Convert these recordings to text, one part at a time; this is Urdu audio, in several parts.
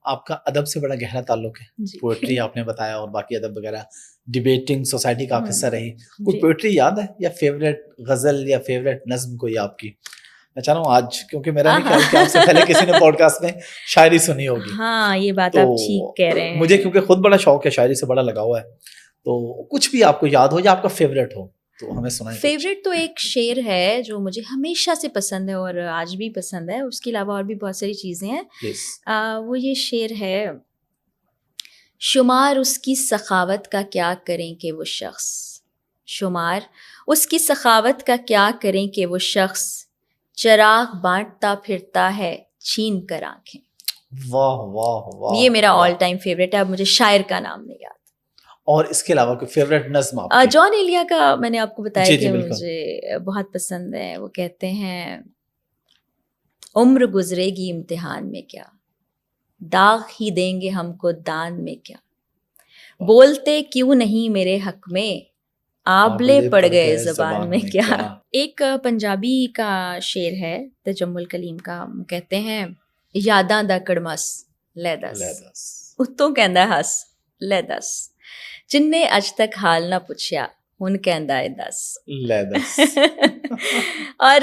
آپ کا ادب سے بڑا گہرا تعلق ہے. پوئٹری آپ نے بتایا اور باقی ادب وغیرہ, ڈیبیٹنگ سوسائٹی کا آپ حصہ رہی. کوئی پوئٹری یاد ہے یا فیوریٹ غزل یا فیوریٹ نظم کوئی آپ کی؟ میں چاہ رہا ہوں آج, کیونکہ میرا نہیں خیال کہ آپ سے پہلے کسی نے پوڈ کاسٹ میں شاعری سنی ہوگی. ہاں یہ بات آپ ٹھیک کہہ رہے ہیں. مجھے کیونکہ خود بڑا شوق ہے, شاعری سے بڑا لگاؤ ہے, تو کچھ بھی آپ کو یاد ہو یا آپ کا فیوریٹ ہو تو ہمیں سنائیں. فیوریٹ تو ایک شعر ہے جو مجھے ہمیشہ سے پسند ہے اور آج بھی پسند ہے, اس کے علاوہ اور بھی بہت ساری چیزیں ہیں. وہ یہ شعر ہے, شمار اس کی سخاوت کا کیا کریں کہ وہ شخص, شمار اس کی سخاوت کا کیا کریں کہ وہ شخص, چراغ بانٹتا پھرتا ہے چھین کر آنکھیں. واہ واہ واہ, یہ میرا آل ٹائم فیوریٹ ہے. اب مجھے شاعر کا نام نہیں یاد. اور اس کے علاوہ کوئی فیوریٹ نظم آپ کی؟ جان ایلیا کا میں نے آپ کو بتایا کہ مجھے بہت پسند ہے. وہ کہتے ہیں, عمر گزرے گی امتحان میں کیا, داغ ہی دیں گے ہم کو دان میں کیا, بولتے کیوں نہیں میرے حق میں, آبلے پڑ گئے زبان میں کیا. ایک پنجابی کا شعر ہے تجمل کلیم کا, کہتے ہیں, یاداں دا کڑمس لے دس, اتوں کہندا ہس لے دس, جن نے اج تک حال نہ پوچھیا ہن کہندا ہے دس لے دس. اور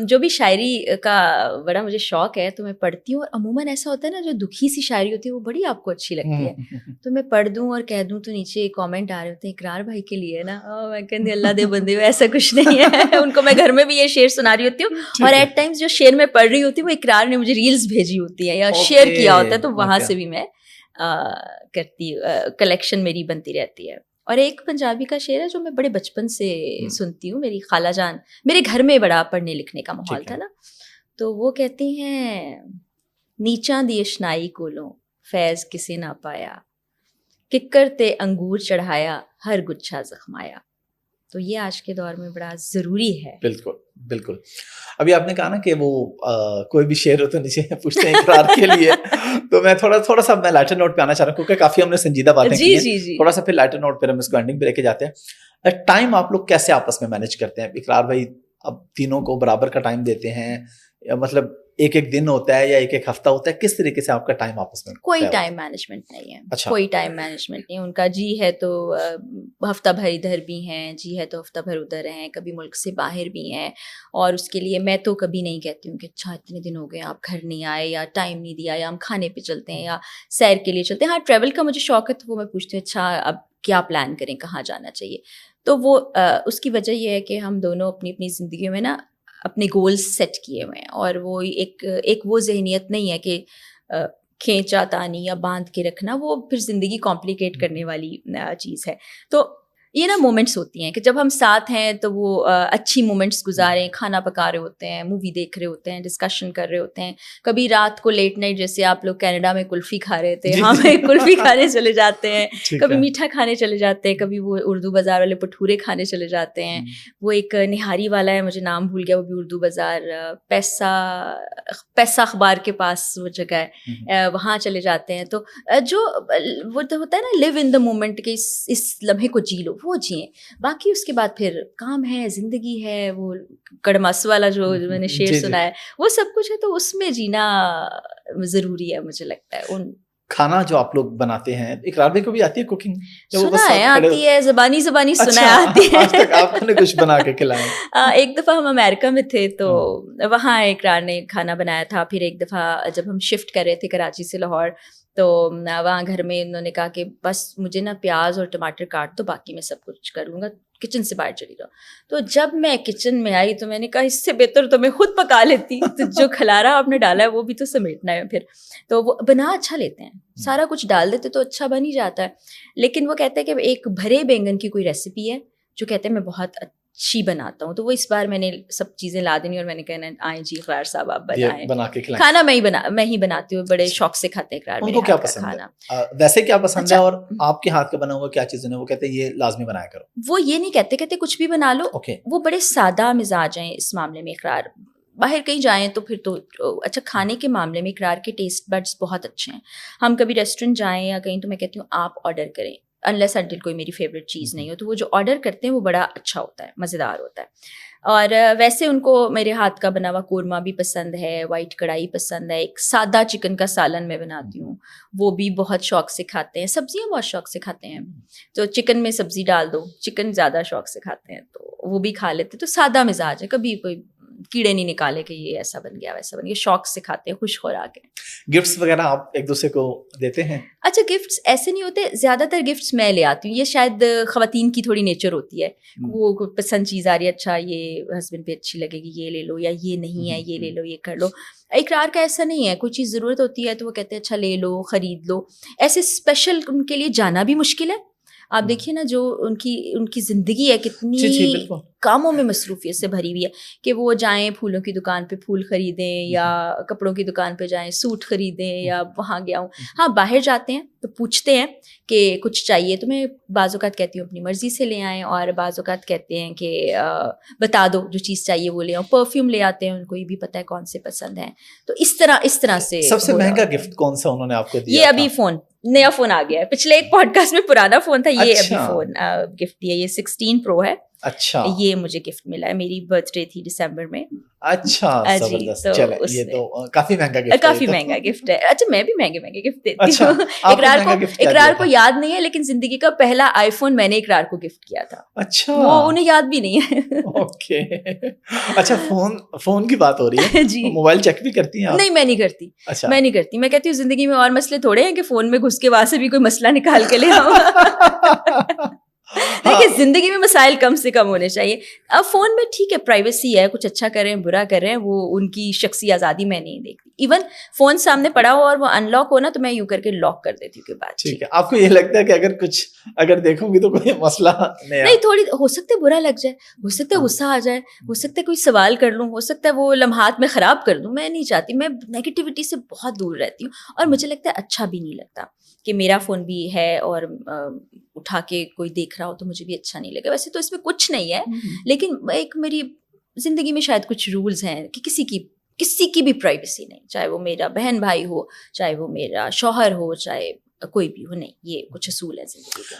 جو بھی شاعری کا بڑا مجھے شوق ہے تو میں پڑھتی ہوں, اور عموماً ایسا ہوتا ہے نا جو دکھی سی شاعری ہوتی ہے وہ بڑی آپ کو اچھی لگتی ہے, تو میں پڑھ دوں اور کہہ دوں تو نیچے کامنٹ آ رہے ہوتے ہیں اقرار بھائی کے لیے نا, میں کہتی اللہ دے بندے ایسا کچھ نہیں ہے. ان کو میں گھر میں بھی یہ شعر سنا رہی ہوتی ہوں, اور ایٹ ٹائمز جو شعر میں پڑھ رہی ہوتی ہوں وہ اقرار نے مجھے ریلز بھیجی ہوتی ہے یا شیئر کیا ہوتا ہے, تو وہاں سے بھی میں کرتی, کلیکشن میری بنتی رہتی ہے. اور ایک پنجابی کا شعر ہے جو میں بڑے بچپن سے سنتی ہوں, میری خالہ جان, میرے گھر میں بڑا پڑھنے لکھنے کا ماحول تھا نا, تو وہ کہتی ہیں, نیچاں دی اشنائی کولوں فیض کسے نہ پایا, ککر تے انگور چڑھایا ہر گچھا زخمایا. تو یہ آج کے دور میں بڑا ضروری ہے. بالکل بالکل. ابھی آپ نے کہا نا کہ وہ کوئی بھی شعر ہو تو نیچے پوچھتے ہیں اقرار کے لیے, تو میں تھوڑا سا میں لائٹر نوٹ پہ آنا چاہ رہا ہوں کیونکہ کافی ہم نے سنجیدہ باتیں کی ہیں, تھوڑا سا پھر لائٹر نوٹ پہ ہم اس کو اینڈنگ پہ لے کے جاتے ہیں. ٹائم آپ لوگ کیسے آپس میں مینیج کرتے ہیں؟ اقرار بھائی اب تینوں کو برابر کا ٹائم دیتے ہیں, مطلب ایک ایک دن ہوتا ہے یا ایک ایک ہفتہ ہوتا ہے, کس طریقے سے آپ کا ٹائم آپس میں؟ کوئی ٹائم مینجمنٹ نہیں ہے. کوئی ٹائم مینجمنٹ نہیں. ان کا جی ہے تو ہفتہ بھر ادھر بھی ہیں, جی ہے تو ہفتہ بھر ادھر ہیں, کبھی ملک سے باہر بھی ہیں, اور اس کے لیے میں تو کبھی نہیں کہتی ہوں کہ اچھا اتنے دن ہو گئے آپ گھر نہیں آئے یا ٹائم نہیں دیا یا ہم کھانے پہ چلتے ہیں یا سیر کے لیے چلتے ہیں. ہاں ٹریول کا مجھے شوق ہے تو وہ میں پوچھتی ہوں اچھا اب کیا پلان کریں, کہاں جانا چاہیے. تو وہ اس کی وجہ یہ ہے کہ ہم دونوں اپنی اپنی زندگیوں میں نا اپنے گولز سیٹ کیے ہوئے ہیں, اور وہ ایک وہ ذہنیت نہیں ہے کہ کھینچا تانی یا باندھ کے رکھنا, وہ پھر زندگی کمپلیکیٹ کرنے والی چیز ہے. تو یہ نا مومنٹس ہوتی ہیں کہ جب ہم ساتھ ہیں تو وہ اچھی مومنٹس گزاریں, کھانا پکا رہے ہوتے ہیں, مووی دیکھ رہے ہوتے ہیں, ڈسکشن کر رہے ہوتے ہیں, کبھی رات کو لیٹ نائٹ جیسے آپ لوگ کینیڈا میں کلفی کھا رہے تھے, ہم کلفی کھانے چلے جاتے ہیں, کبھی میٹھا کھانے چلے جاتے ہیں, کبھی وہ اردو بازار والے بھٹورے کھانے چلے جاتے ہیں. وہ ایک نہاری والا ہے, مجھے نام بھول گیا, وہ بھی اردو بازار, پیسہ اخبار کے پاس وہ جگہ ہے, وہاں چلے جاتے ہیں. تو جو وہ ہوتا ہے نا لیو ان دا مومنٹ کہ اس لمحے کو جی لو, وہ جئیں. باقی اس کے بعد پھر کام ہے, زندگی ہے, وہ کڑمس والا جو میں نے شعر سنا ہے وہ سب کچھ ہے, تو اس میں جینا ضروری ہے مجھے لگتا ہے. ان کھانا جو آپ لوگ بناتے ہیں, اقرار بھائی کو بھی آتی ہے کوکنگ؟ سنا ہے آتی ہے, زبانی سنا ہے آتی ہے. آج تک آپ نے کچھ بنا کے کھلایا؟ ایک دفعہ ہم امریکہ میں تھے تو وہاں اقرار نے کھانا بنایا تھا. پھر ایک دفعہ جب ہم شفٹ کر رہے تھے کراچی سے لاہور, تو وہاں گھر میں انہوں نے کہا کہ بس مجھے نا پیاز اور ٹماٹر کاٹ دو, باقی میں سب کچھ کر لوں گا, کچن سے باہر چلی جاؤ. تو جب میں کچن میں آئی تو میں نے کہا اس سے بہتر تو میں خود پکا لیتی, تو جو کھلارا آپ نے ڈالا ہے وہ بھی تو سمیٹنا ہے. پھر تو وہ بنا اچھا لیتے ہیں, سارا کچھ ڈال دیتے تو اچھا بن ہی جاتا ہے. لیکن وہ کہتے ہیں کہ ایک بھرے بینگن کی کوئی ریسیپی ہے جو کہتے ہیں میں بہت اچھی بناتا ہوں, تو وہ اس بار میں نے سب چیزیں لا دینی اور میں نے کہنا آئیں جی اقرار صاحب آپ بنائیں, بنا کے کھلائیں. کھانا میں ہی بناتی ہوں, بڑے شوق سے کھاتے ہیں اقرار. ان کو کیا پسند ہے ویسے, کیا پسند ہے, اور آپ کے ہاتھ کا بنا ہوا کیا چیزیں ہیں وہ کہتے ہیں یہ لازمی بنایا کرو؟ وہ یہ نہیں کہتے کچھ بھی بنا لو, وہ بڑے سادہ مزاج ہیں اس معاملے میں اقرار. باہر کہیں جائیں تو پھر تو اچھا, کھانے کے معاملے میں اقرار کے ٹیسٹ بڈس بہت اچھے ہیں. ہم کبھی ریسٹورینٹ جائیں یا کہیں تو میں کہتی ہوں آپ آرڈر کریں, unless until کوئی میری فیوریٹ چیز نہیں ہو. تو وہ جو آرڈر کرتے ہیں وہ بڑا اچھا ہوتا ہے, مزیدار ہوتا ہے. اور ویسے ان کو میرے ہاتھ کا بنا ہوا قورمہ بھی پسند ہے, وائٹ کڑھائی پسند ہے, ایک سادہ چکن کا سالن میں بناتی ہوں, وہ بھی بہت شوق سے کھاتے ہیں. سبزیاں بہت شوق سے کھاتے ہیں, تو چکن میں سبزی ڈال دو, چکن زیادہ شوق سے کھاتے ہیں تو وہ بھی کھا لیتے. تو سادہ مزاج ہے, کبھی کوئی کیڑے نہیں نکالے کہ یہ ایسا بن گیا ویسا بن گیا, شوق سے کھاتے ہیں, خوش خوراک ہے. گفٹس وغیرہ آپ ایک دوسرے کو دیتے ہیں؟ اچھا گفٹس ایسے نہیں ہوتے, زیادہ تر گفٹس میں لے آتی ہوں. یہ شاید خواتین کی تھوڑی نیچر ہوتی ہے, وہ کوئی پسند چیز آ رہی ہے, اچھا یہ ہسبینڈ پہ اچھی لگے گی, یہ لے لو, یا یہ نہیں ہے یہ لے لو, یہ کر لو. اقرار کا ایسا نہیں ہے, کوئی چیز ضرورت ہوتی ہے تو وہ کہتے ہیں اچھا لے لو, خرید لو. ایسے اسپیشل ان کے لیے جانا بھی مشکل ہے. آپ دیکھیے نا جو ان کی زندگی ہے کتنی کاموں میں مصروفیت سے بھری ہوئی ہے, کہ وہ جائیں پھولوں کی دکان پہ پھول خریدیں, یا کپڑوں کی دکان پہ جائیں سوٹ خریدیں, یا وہاں گیا ہوں. ہاں باہر جاتے ہیں تو پوچھتے ہیں کہ کچھ چاہیے تو میں بعض اوقات کہتی ہوں اپنی مرضی سے لے آئیں, اور بعض اوقات کہتے ہیں کہ بتا دو جو چیز چاہیے وہ لے آؤں. پرفیوم لے آتے ہیں, ان کو یہ بھی پتہ ہے کون سے پسند ہیں. تو اس طرح سے. سب سے مہنگا گفٹ کون سا انہوں نے آپ کو دیا؟ یہ ابھی فون, نیا فون آ گیا ہے, پچھلے ایک پوڈ کاسٹ میں پرانا فون تھا, یہ ابھی فون گفٹ دیا, یہ 16 Pro ہے. اچھا, یہ مجھے گفٹ ملا ہے, میری برتھ ڈے تھی دسمبر میں. اچھا زبردست, چلیں یہ تو کافی مہنگا گفٹ ہے. کافی مہنگا گفٹ ہے. اچھا میں بھی مہنگے گفٹ دیتی ہوں. اقرار کو یاد نہیں ہے, لیکن زندگی کا پہلا آئی فون میں نے اقرار کو گفٹ کیا تھا. اچھا, وہ انہیں یاد بھی نہیں ہے. اوکے, اچھا فون کی بات ہو رہی ہے جی, موبائل چیک بھی کرتی ہیں آپ؟ نہیں میں نہیں کرتی. اچھا میں نہیں کرتی, میں کہتی ہوں زندگی میں اور مسئلے تھوڑے ہیں کہ فون میں گھس کے وہاں سے بھی کوئی مسئلہ نکال کے لے آؤں. دیکھیے زندگی میں مسائل کم سے کم ہونے چاہیے. اب فون میں ٹھیک ہے پرائیویسی ہے, کچھ اچھا کریں برا کریں, وہ ان کی شخصی آزادی میں نہیں دیکھتی. ایون فون سامنے پڑا ہو اور وہ ان لاک ہو نا, تو میں یوں کر کے لاک کر دیتی ہوں کہ بات ٹھیک ہے. آپ کو یہ لگتا ہے کہ اگر دیکھوں گی تو کوئی مسئلہ نہیں, تھوڑی ہو سکتا ہے برا لگ جائے, ہو سکتا ہے غصہ آ جائے, ہو سکتا ہے کوئی سوال کر لوں, ہو سکتا ہے وہ لمحات میں خراب کر دوں. میں نہیں چاہتی, میں نیگیٹیوٹی سے بہت دور رہتی ہوں, اور مجھے لگتا ہے اچھا بھی نہیں لگتا کہ میرا فون بھی ہے اور اٹھا کے کوئی دیکھ رہا ہو تو مجھے بھی اچھا نہیں لگا. ویسے تو اس میں کچھ نہیں ہے, لیکن ایک میری زندگی میں شاید کچھ رولز ہیں کہ کسی کی بھی پرائیویسی نہیں, چاہے وہ میرا بہن بھائی ہو, چاہے وہ میرا شوہر ہو, چاہے کوئی بھی ہو, نہیں, یہ کچھ اصول ہے زندگی کا.